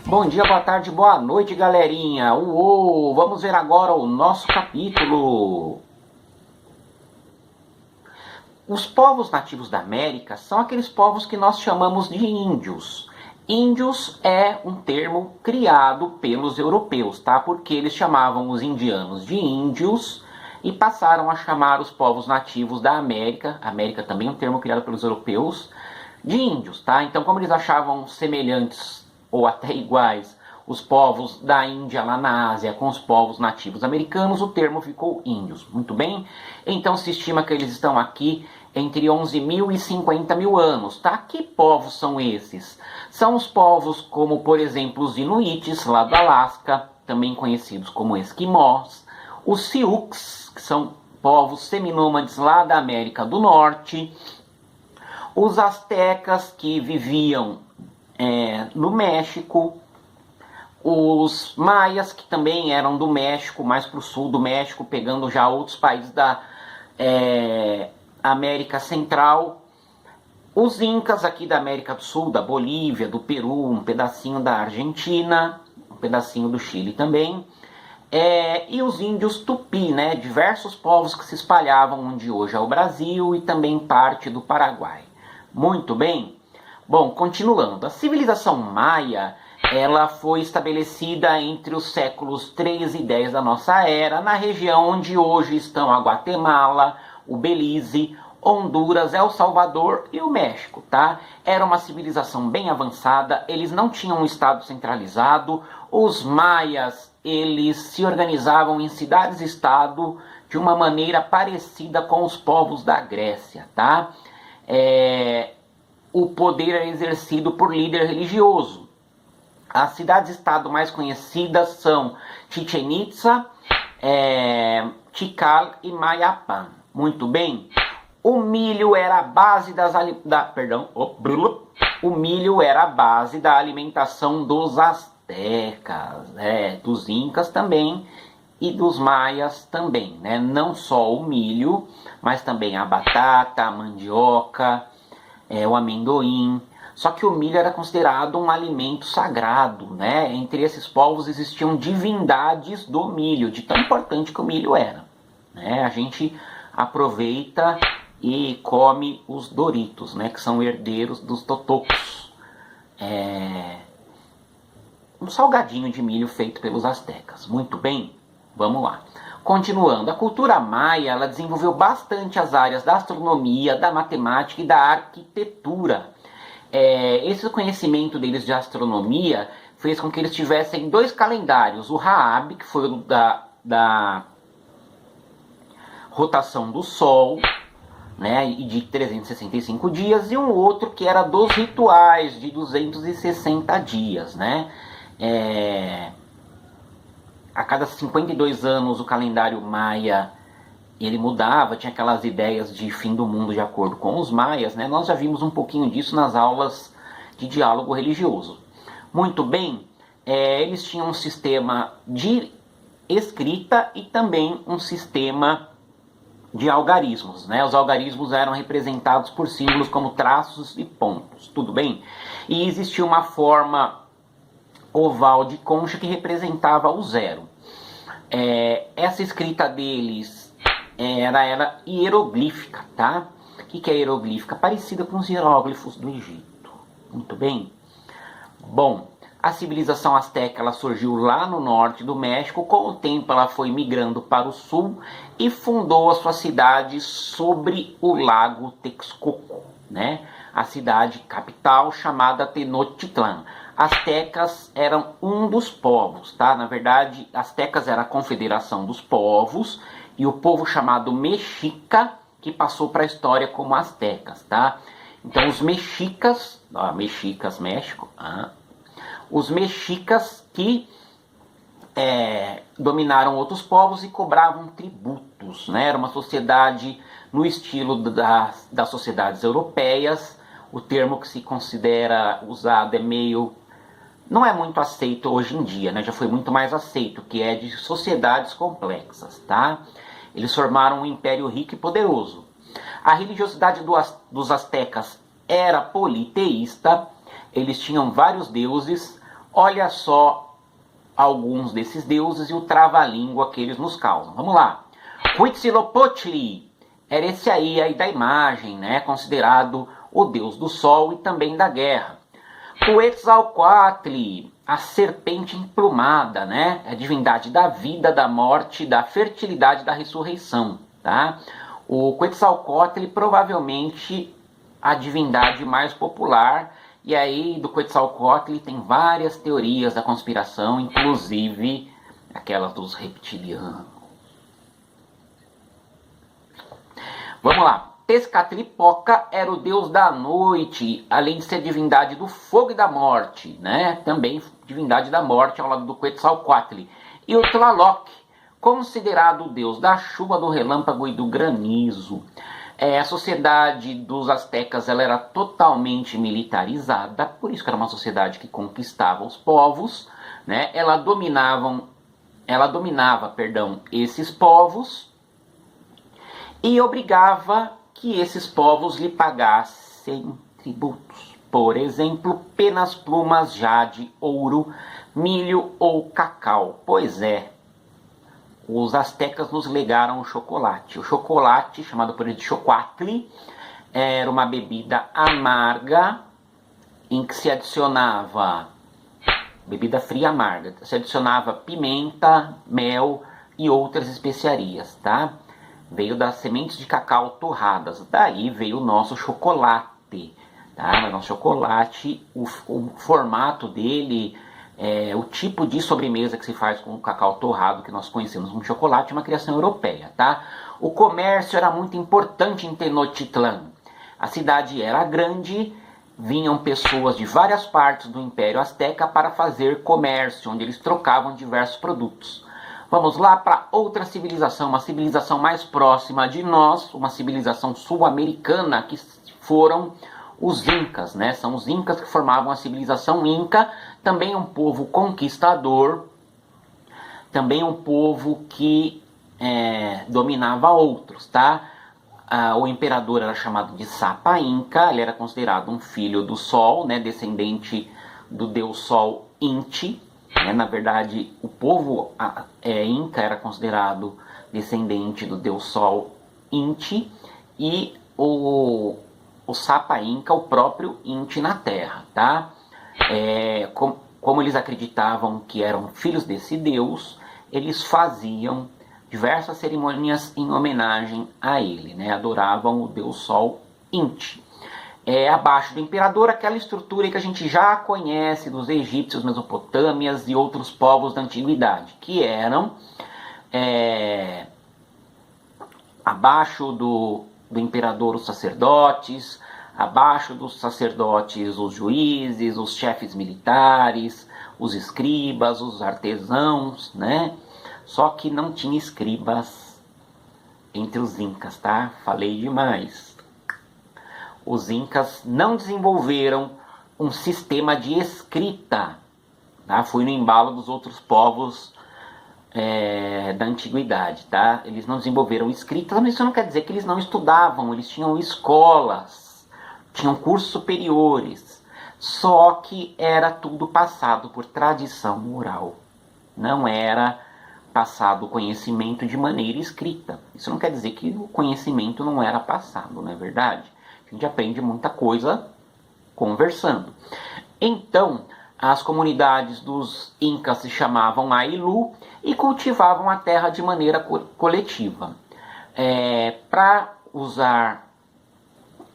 Bom dia, boa tarde, boa noite, galerinha. Uou, vamos ver agora o nosso capítulo. Os povos nativos da América são aqueles povos que nós chamamos de índios. Índios é um termo criado pelos europeus, tá? Porque eles chamavam os indianos de índios e passaram a chamar os povos nativos da América, América também é um termo criado pelos europeus, de índios, tá? Então, como eles achavam semelhantes ou até iguais os povos da Índia lá na Ásia com os povos nativos americanos, o termo ficou índios. Muito bem? Então se estima que eles estão aqui entre 11 mil e 50 mil anos, tá? Que povos são esses? São os povos como, por exemplo, os Inuites, lá do Alasca, também conhecidos como Esquimós, os Sioux, que são povos seminômades lá da América do Norte, os Aztecas, que viviam no México, os Maias, que também eram do México, mais para o sul do México, pegando já outros países da América Central, os Incas aqui da América do Sul, da Bolívia, do Peru, um pedacinho da Argentina, um pedacinho do Chile também, e os índios Tupi, né, diversos povos que se espalhavam onde hoje é o Brasil e também parte do Paraguai. Muito bem. Bom, continuando, a civilização maia, ela foi estabelecida entre os séculos 3 e 10 da nossa era, na região onde hoje estão a Guatemala, o Belize, Honduras, El Salvador e o México, tá? Era uma civilização bem avançada, eles não tinham um estado centralizado, os maias, eles se organizavam em cidades-estado de uma maneira parecida com os povos da Grécia, tá? O poder era exercido por líder religioso. As cidades-estado mais conhecidas são Chichén Itzá, Tikal e Mayapán. Muito bem. O milho era a base o milho era a base da alimentação dos astecas, dos incas também e dos maias também, né? Não só o milho, mas também a batata, a mandioca, o amendoim. Só que o milho era considerado um alimento sagrado, né? Entre esses povos existiam divindades do milho, de tão importante que o milho era, né? A gente aproveita e come os Doritos, né? Que são herdeiros dos totocos. Um salgadinho de milho feito pelos astecas. Muito bem, vamos lá. Continuando, a cultura maia, ela desenvolveu bastante as áreas da astronomia, da matemática e da arquitetura. Esse conhecimento deles de astronomia fez com que eles tivessem dois calendários, o Raab, que foi o da rotação do Sol, né, e de 365 dias, e um outro que era dos rituais, de 260 dias, né? A cada 52 anos o calendário maia ele mudava, tinha aquelas ideias de fim do mundo de acordo com os maias, né? Nós já vimos um pouquinho disso nas aulas de diálogo religioso. Muito bem, eles tinham um sistema de escrita e também um sistema de algarismos, né? Os algarismos eram representados por símbolos como traços e pontos, tudo bem? E existia uma forma oval de concha que representava o zero. Essa escrita deles era hieroglífica, tá? O que é hieroglífica? Parecida com os hieróglifos do Egito. Muito bem? Bom, a civilização asteca ela surgiu lá no norte do México. Com o tempo ela foi migrando para o sul e fundou a sua cidade sobre o lago Texcoco, né? A cidade capital chamada Tenochtitlán. Astecas eram um dos povos, tá? Na verdade, Astecas era a confederação dos povos e o povo chamado Mexica que passou para a história como Astecas, tá? Então os mexicas, mexicas, México, os mexicas que dominaram outros povos e cobravam tributos, né? Era uma sociedade no estilo das sociedades europeias. O termo que se considera usado não é muito aceito hoje em dia, né? Já foi muito mais aceito, que é de sociedades complexas, tá? Eles formaram um império rico e poderoso. A religiosidade dos astecas era politeísta, eles tinham vários deuses, Olha só alguns desses deuses e o trava-língua que eles nos causam. Vamos lá. Huitzilopochtli era esse aí da imagem, né? Considerado o deus do sol e também da guerra. Quetzalcoatl, a serpente emplumada, né? A divindade da vida, da morte, da fertilidade, da ressurreição, tá? O Quetzalcoatl provavelmente a divindade mais popular, e aí do Quetzalcoatl tem várias teorias da conspiração, inclusive aquelas dos reptilianos. Vamos lá. Tezcatlipoca era o deus da noite, além de ser divindade do fogo e da morte, né? Também divindade da morte ao lado do Quetzalcoatl. E o Tlaloc, considerado o deus da chuva, do relâmpago e do granizo. A sociedade dos astecas ela era totalmente militarizada, por isso que era uma sociedade que conquistava os povos, né? Ela dominava, esses povos e obrigava que esses povos lhe pagassem tributos. Por exemplo, penas, plumas, jade, ouro, milho ou cacau. Pois é, os astecas nos legaram o chocolate. O chocolate, chamado por eles de chocuatli, era uma bebida amarga em que se adicionava, bebida fria amarga, se adicionava pimenta, mel e outras especiarias, tá? Veio das sementes de cacau torradas. Daí veio o nosso chocolate. Tá? O nosso chocolate, o formato dele, o tipo de sobremesa que se faz com o cacau torrado, que nós conhecemos como chocolate, é uma criação europeia. Tá? O comércio era muito importante em Tenochtitlan. A cidade era grande, vinham pessoas de várias partes do Império Azteca para fazer comércio, onde eles trocavam diversos produtos. Vamos lá para outra civilização, uma civilização mais próxima de nós, uma civilização sul-americana, que foram os Incas, né? São os Incas que formavam a civilização Inca, também um povo conquistador, também um povo que dominava outros, tá? O imperador era chamado de Sapa Inca, ele era considerado um filho do Sol, né? Descendente do deus Sol Inti. Na verdade, o povo Inca era considerado descendente do deus Sol Inti e o Sapa Inca, o próprio Inti na Terra, tá? Como eles acreditavam que eram filhos desse deus, eles faziam diversas cerimônias em homenagem a ele, né? Adoravam o deus Sol Inti. Abaixo do imperador, aquela estrutura que a gente já conhece dos egípcios, mesopotâmias e outros povos da antiguidade, que eram abaixo do imperador os sacerdotes, abaixo dos sacerdotes os juízes, os chefes militares, os escribas, os artesãos, né? Só que não tinha escribas entre os incas, tá? Falei demais. Os incas não desenvolveram um sistema de escrita, tá? Fui no embalo dos outros povos da antiguidade, tá? Eles não desenvolveram escrita, mas isso não quer dizer que eles não estudavam, eles tinham escolas, tinham cursos superiores, só que era tudo passado por tradição oral, não era passado o conhecimento de maneira escrita. Isso não quer dizer que o conhecimento não era passado, não é verdade? A gente aprende muita coisa conversando. Então, as comunidades dos Incas se chamavam Ailu e cultivavam a terra de maneira coletiva. Para usar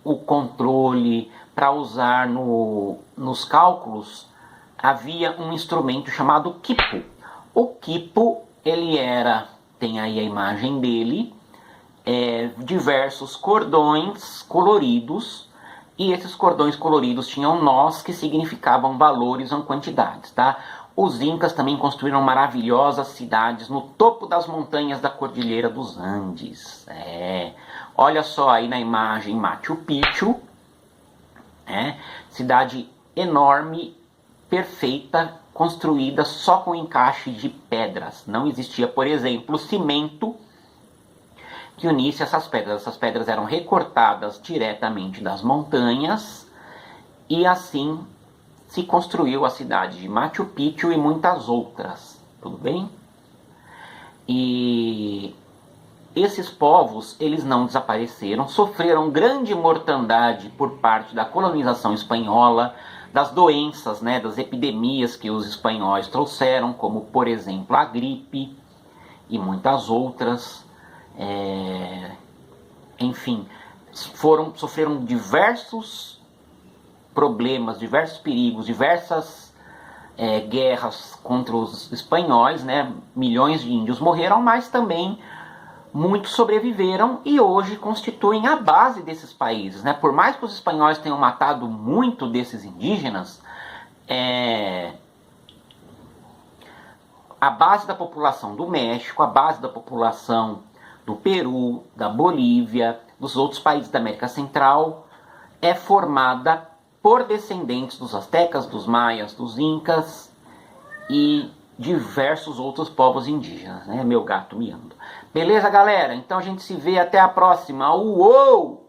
o controle, para usar nos cálculos, havia um instrumento chamado quipu. O quipu, ele tem aí a imagem dele, diversos cordões coloridos, e esses cordões coloridos tinham nós que significavam valores ou quantidades, tá? Os incas também construíram maravilhosas cidades no topo das montanhas da Cordilheira dos Andes. Olha só aí na imagem Machu Picchu, cidade enorme, perfeita, construída só com encaixe de pedras. Não existia, por exemplo, cimento que unisse essas pedras. Essas pedras eram recortadas diretamente das montanhas e assim se construiu a cidade de Machu Picchu e muitas outras, tudo bem? E esses povos, eles não desapareceram, sofreram grande mortandade por parte da colonização espanhola, das doenças, né, das epidemias que os espanhóis trouxeram, como, por exemplo, a gripe e muitas outras. Enfim, sofreram diversos problemas, diversos perigos, diversas guerras contra os espanhóis, né? Milhões de índios morreram, mas também muitos sobreviveram e hoje constituem a base desses países, né? Por mais que os espanhóis tenham matado muito desses indígenas, a base da população do México, a base da população do Peru, da Bolívia, dos outros países da América Central, é formada por descendentes dos astecas, dos maias, dos incas e diversos outros povos indígenas, né? Meu gato miando. Beleza, galera? Então a gente se vê até a próxima. Uou!